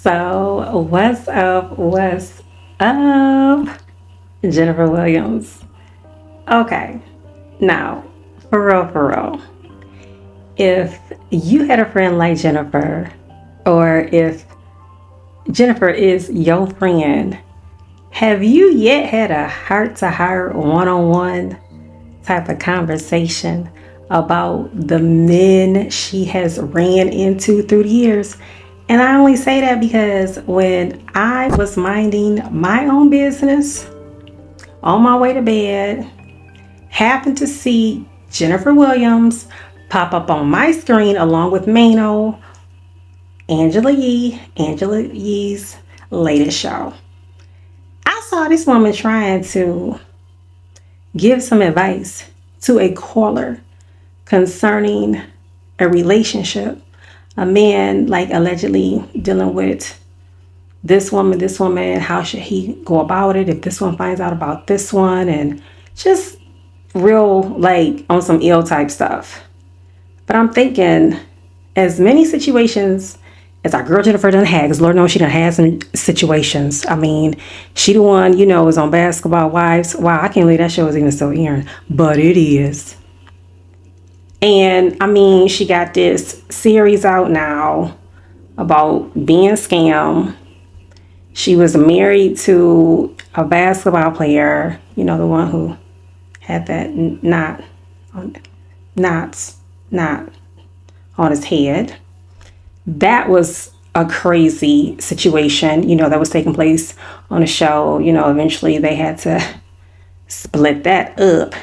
So, what's up? What's up? Jennifer Williams. Okay, now, for real, if you had a friend like Jennifer, or if Jennifer is your friend, have you yet had a heart to heart, one on one type of conversation about the men she has ran into through the years? And I only say that because when I was minding my own business on my way to bed, happened to see Jennifer Williams pop up on my screen along with Mano, Angela Yee's latest show. I saw this woman trying to give some advice to a caller concerning a relationship, a man like allegedly dealing with this woman, how should he go about it if this one finds out about this one, and just real like on some ill type stuff. But I'm thinking, as many situations as our girl Jennifer done had, because Lord knows she done had some situations. I mean, she the one, was on Basketball Wives. Wow, I can't believe that show is even still airing, but it is. And I mean, she got this series out now about being a scam. She was married to a basketball player, the one who had that knots on his head. That was a crazy situation, that was taking place on the show. Eventually they had to split that up.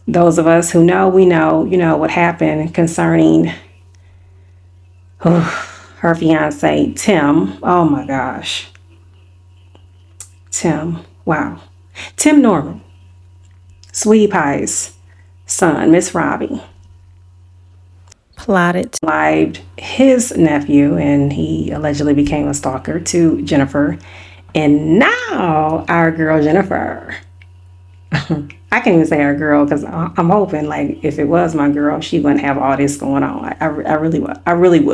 Those of us who know, we know, what happened concerning her fiance, Tim. Oh my gosh. Tim. Wow. Tim Norman, Sweetie Pie's son, Miss Robbie, plotted to live his nephew, and he allegedly became a stalker to Jennifer. And now our girl Jennifer, I can't even say our girl because I'm hoping, like, if it was my girl, she wouldn't have all this going on. I really would. I really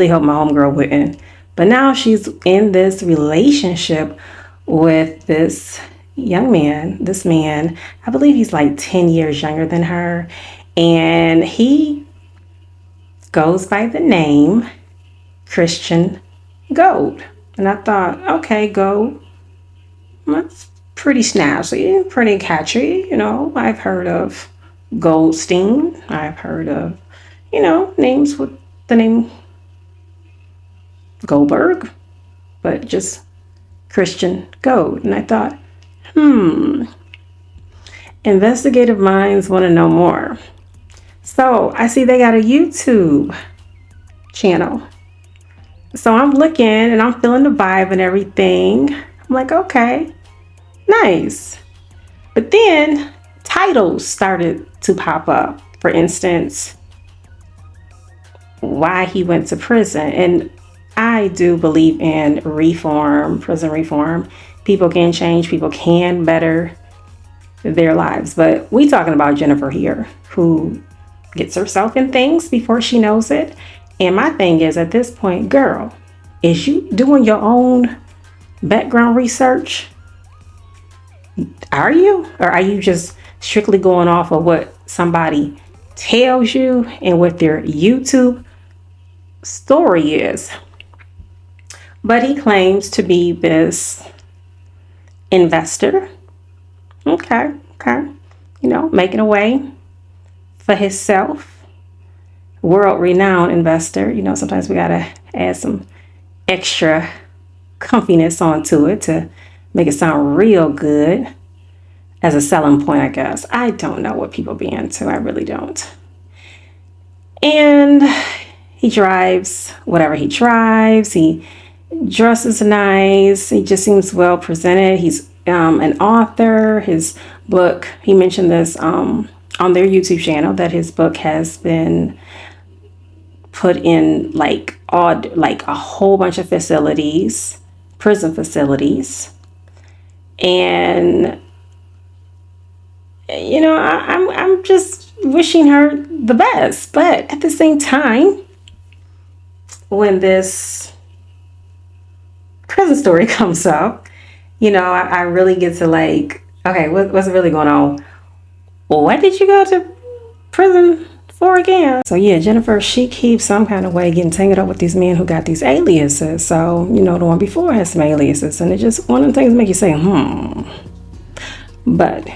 hope my homegirl wouldn't. But now she's in this relationship with this young man. This man, I believe he's like 10 years younger than her. And he goes by the name Christian Gold. And I thought, okay, Gold, that's pretty snazzy, pretty catchy. I've heard of Goldstein. I've heard of, names with the name Goldberg, but just Christian Gold. And I thought, investigative minds want to know more. So I see they got a YouTube channel. So I'm looking and I'm feeling the vibe and everything. I'm like, okay, nice. But then titles started to pop up. For instance, why he went to prison. And I do believe in reform, prison reform. People can change, people can better their lives. But we talking about Jennifer here, who gets herself in things before she knows it. And my thing is, at this point, girl, is you doing your own background research? Are you? Or are you just strictly going off of what somebody tells you and what their YouTube story is? But he claims to be this investor. Okay. Making a way for himself. World-renowned investor. Sometimes we gotta add some extra comfiness onto it to make it sound real good as a selling point, I guess. I don't know what people be into. I really don't. And he drives whatever he drives. He dresses nice. He just seems well presented. He's an author. His book, he mentioned this on their YouTube channel, that his book has been put in like a whole bunch of facilities, prison facilities. And I'm just wishing her the best. But at the same time, when this prison story comes up, I really get to like, okay, what's really going on? What did you go to prison for again? So yeah, Jennifer, she keeps some kind of way getting tangled up with these men who got these aliases. So, the one before has some aliases, and it just one of the things make you say, But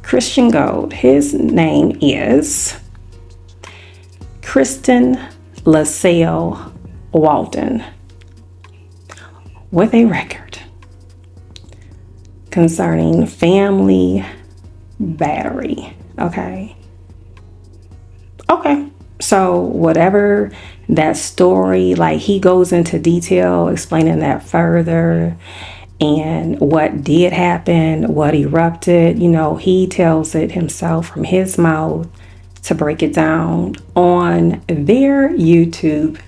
Christian Gold, his name is Kristen LaSalle Walton, with a record concerning family battery. Okay, so whatever that story, like, he goes into detail explaining that further and what did happen, what erupted. He tells it himself from his mouth to break it down on their YouTube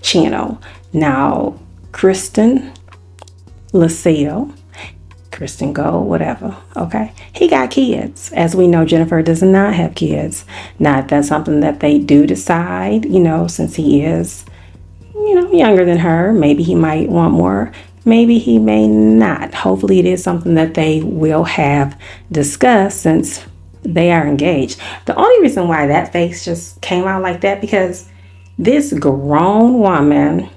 channel. Now, Kristen LaSalle, Kristen Gold, whatever, okay? He got kids. As we know, Jennifer does not have kids. Now, if that's something that they do decide, since he is, younger than her, maybe he might want more. Maybe he may not. Hopefully, it is something that they will have discussed since they are engaged. The only reason why that face just came out like that, because this grown woman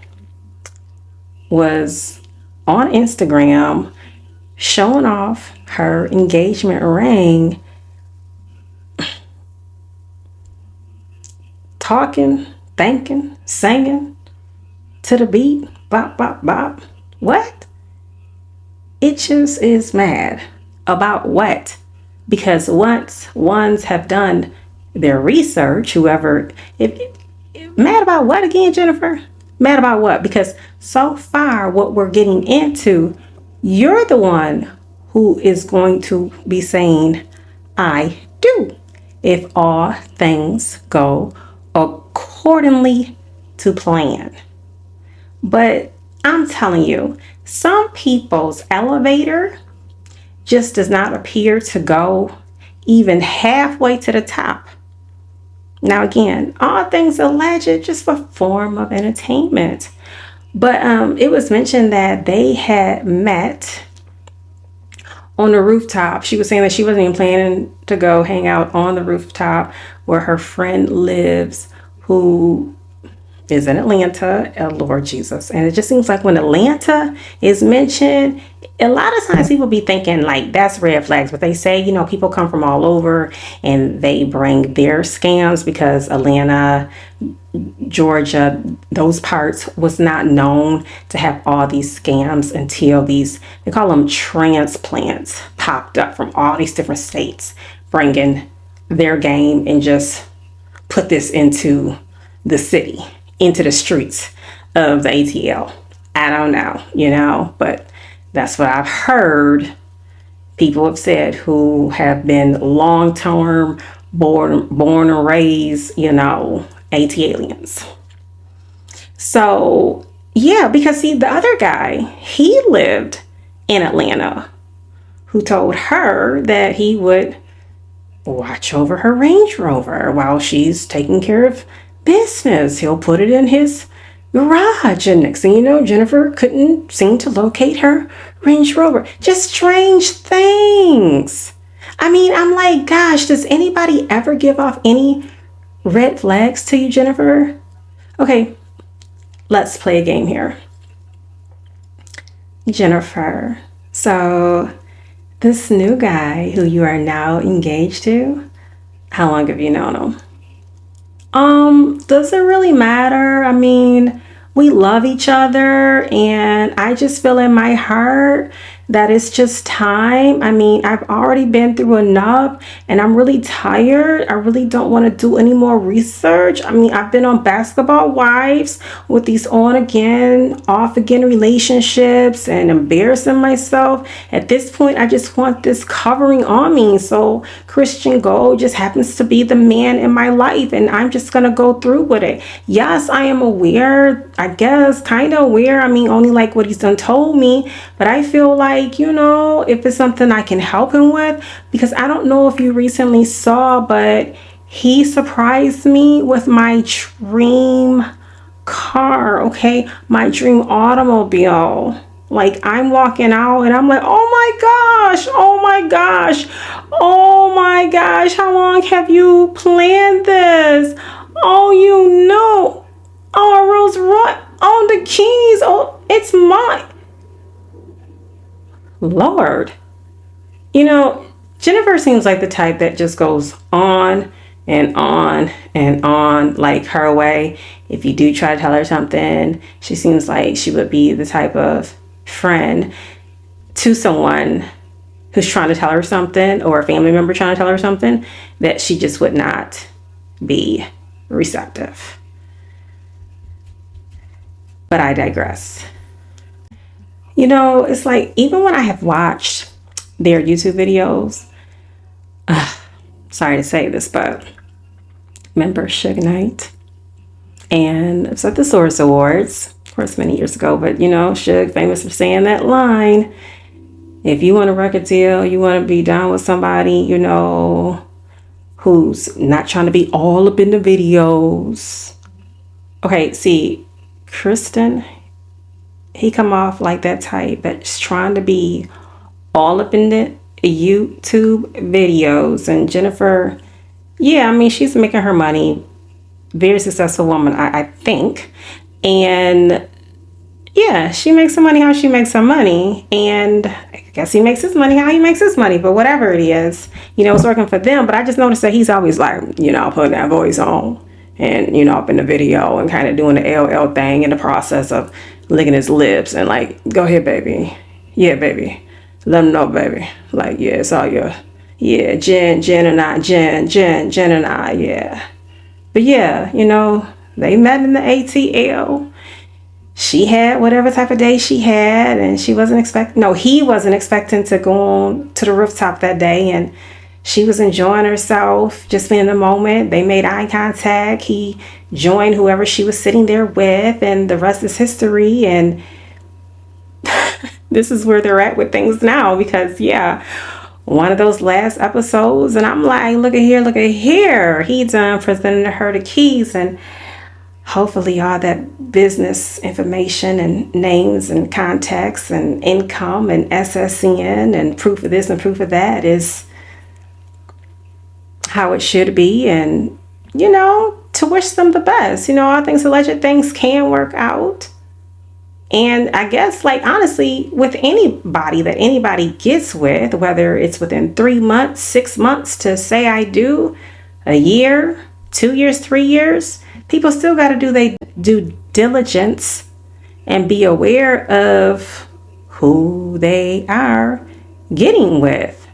was on Instagram showing off her engagement ring, talking, thinking, singing to the beat, bop, bop, bop. What? It just is mad. About what? Because once ones have done their research, whoever, mad about what again, Jennifer? Mad about what? Because so far what we're getting into, you're the one who is going to be saying, I do, if all things go accordingly to plan. But I'm telling you, some people's elevator just does not appear to go even halfway to the top. Now, again, all things alleged, just for form of entertainment. But it was mentioned that they had met on the rooftop. She was saying that she wasn't even planning to go hang out on the rooftop where her friend lives, who is in Atlanta. Lord Jesus. And it just seems like when Atlanta is mentioned, a lot of times people be thinking like that's red flags, but they say, people come from all over and they bring their scams, because Atlanta, Georgia, those parts was not known to have all these scams until these, they call them transplants, popped up from all these different states, bringing their game and just put this into the city, into the streets of the ATL. I don't know, but that's what I've heard people have said who have been long-term born and raised, AT aliens. So yeah, because see, the other guy, he lived in Atlanta, who told her that he would watch over her Range Rover while she's taking care of business. He'll put it in his garage, and next thing you know, Jennifer couldn't seem to locate her Range Rover. Just strange things. I mean, I'm like, gosh, does anybody ever give off any red flags to you, Jennifer? Okay, let's play a game here. Jennifer, so this new guy who you are now engaged to, how long have you known him? Does it really matter? I mean, we love each other, and I just feel in my heart that it's just time. I mean, I've already been through enough, and I'm really tired. I really don't want to do any more research. I mean, I've been on Basketball Wives with these on again, off again relationships and embarrassing myself. At this point, I just want this covering on me. So Christian Gold just happens to be the man in my life, and I'm just going to go through with it. Yes, I am aware, I guess, kind of aware. I mean, only like what he's done told me, but I feel like, if it's something I can help him with, because I don't know if you recently saw, but he surprised me with my dream car, okay? My dream automobile. Like, I'm walking out and I'm like, oh my gosh, oh my gosh, oh my gosh, how long have you planned this? Oh, you know, oh, Rose Roy, oh, the keys, oh, it's mine. Lord. You know, Jennifer seems like the type that just goes on and on and on, like her way. If you do try to tell her something, she seems like she would be the type of friend to someone who's trying to tell her something, or a family member trying to tell her something, that she just would not be receptive. But I digress. You know, it's like, even when I have watched their YouTube videos, sorry to say this, but remember Suge Knight? And it was at the Source Awards, of course, many years ago, but you know, Suge famous for saying that line, if you want a record deal, you want to be down with somebody, you know, who's not trying to be all up in the videos. Okay, see, Kristen, he come off like that type that's trying to be all up in the YouTube videos. And Jennifer, yeah, I mean, she's making her money. Very successful woman, I think. And yeah, she makes some money how she makes her money. And I guess he makes his money how he makes his money. But whatever it is, you know, it's working for them. But I just noticed that he's always like, you know, putting that voice on and, you know, up in the video and kind of doing the LL thing in the process of licking his lips and like, go ahead, baby. Yeah, baby. Let him know, baby. Like, yeah, it's all your, yeah, Jen and I, Jen and I, yeah. But yeah, you know, they met in the ATL. She had whatever type of day she had, and he wasn't expecting to go on to the rooftop that day, and she was enjoying herself, just being in the moment. They made eye contact. He joined whoever she was sitting there with, and the rest is history. And this is where they're at with things now, because yeah, one of those last episodes, and I'm like, look at here. He done presented her the keys, and hopefully all that business information and names and contacts and income and SSN and proof of this and proof of that is how it should be. And, you know, to wish them the best. You know, all things alleged, things can work out. And I guess, like, honestly, with anybody that anybody gets with, whether it's within 3 months, 6 months to say I do, a year, 2 years, 3 years, people still got to do their due diligence and be aware of who they are getting with.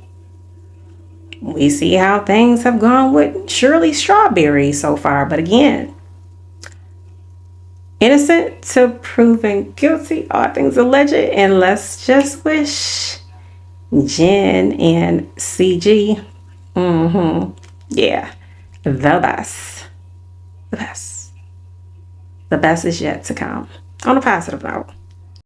We see how things have gone with Shirley Strawberry so far, but again, innocent to proven guilty, all things alleged, and let's just wish Jen and CG, yeah, the best. The best is yet to come. On a positive note.